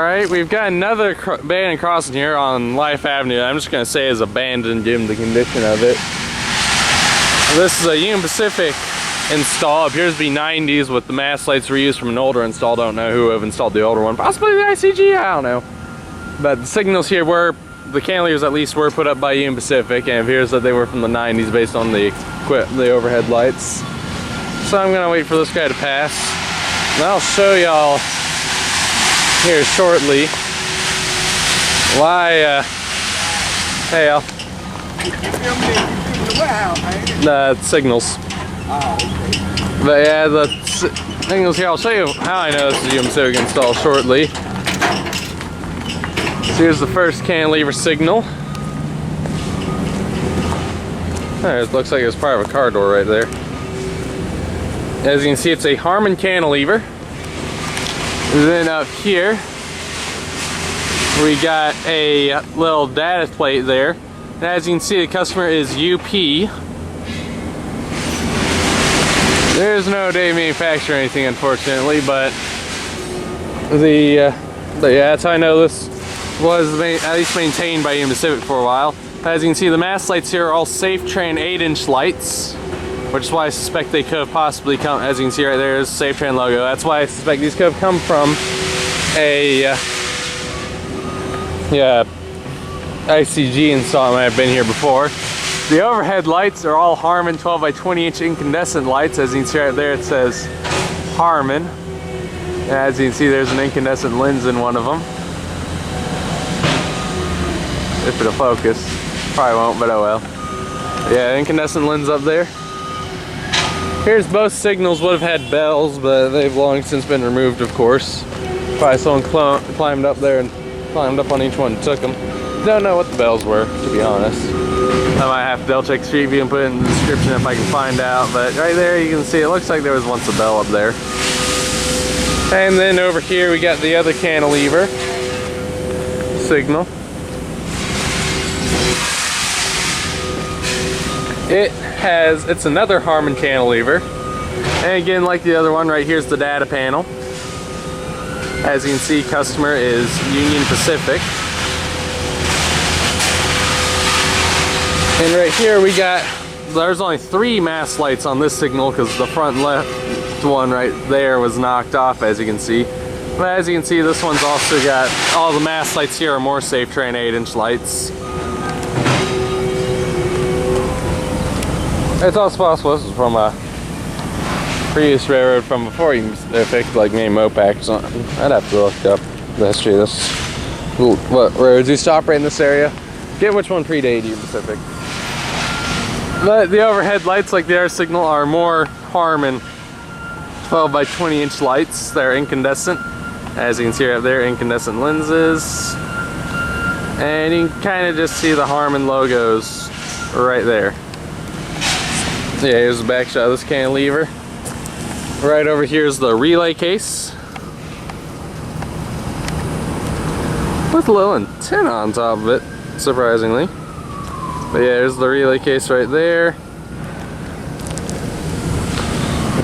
Alright, we've got another abandoned crossing here on Life Avenue. I'm just going to say is abandoned given the condition of it. This is a Union Pacific install. It appears to be 90s with the mast lights reused from an older install. Don't know who have installed the older one. Possibly the ICG, I don't know. But the signals here were, the cantilevers at least were put up by Union Pacific, and it appears that they were from the 90s based on the overhead lights. So I'm going to wait for this guy to pass. And I'll show y'all here shortly why hey Al, the signals. But yeah, the signals here, I'll show you how I know this is Union Pacific install shortly. So here's the first cantilever signal. There, it looks like it's part of a car door right there. As you can see, it's a Harman cantilever. And then up here, we got a little data plate there. And as you can see, the customer is UP. There's no date manufacturer or anything, unfortunately, but yeah, that's how I know this was at least maintained by Union Pacific for a while. As you can see, the mast lights here are all Safetran 8-inch lights, which is why I suspect they could have possibly come, as you can see right there is the Safetran logo. That's why I suspect these could have come from a ICG install. Might have been here before. The overhead lights are all Harman 12 by 20 inch incandescent lights. As you can see right there, it says Harman. And as you can see, there's an incandescent lens in one of them. If it'll focus. Probably won't, but oh well. Yeah, incandescent lens up there. Here's both signals would have had bells, but they've long since been removed, of course. Probably someone climbed up there and climbed up on each one and took them. Don't know what the bells were, to be honest. I might have to double check Street View and put it in the description if I can find out. But right there you can see it looks like there was once a bell up there. And then over here we got the other cantilever signal. It's another Harman cantilever. And again, like the other one, right here's the data panel. As you can see, customer is Union Pacific. And right here we got, there's only 3 mast lights on this signal because the front left one right there was knocked off, as you can see. But as you can see, this one's also got, all the mast lights here are more Safetran 8-inch lights. It's also possible this is from a previous railroad from before you fixed, like maybe Mopac or something. I'd have to look up the history of this. What roads used to operate in this area. Get which one predated Union Pacific. But the overhead lights, like the air signal, are more Harman 12 by 20 inch lights. They're incandescent. As you can see right there, incandescent lenses. And you can kind of just see the Harman logos right there. Yeah, here's the back shot of this cantilever. Right over here is the relay case with a little antenna on top of it, surprisingly. But yeah, there's the relay case right there.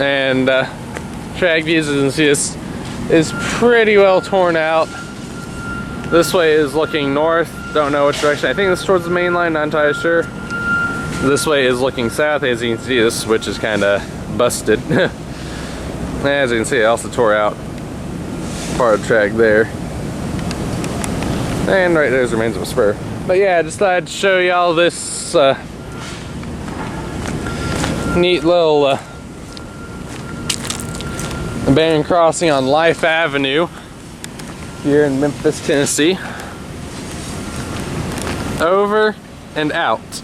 And track views, as you can see, this is pretty well torn out. This way is looking north. Don't know which direction. I think this is towards the main line, not entirely sure. This way is looking south. As you can see, this switch is kind of busted. As you can see, it also tore out part of the track there. And right there's the remains of a spur. But yeah, I just thought I'd show y'all this neat little abandoned crossing on Life Avenue here in Memphis, Tennessee. Over and out.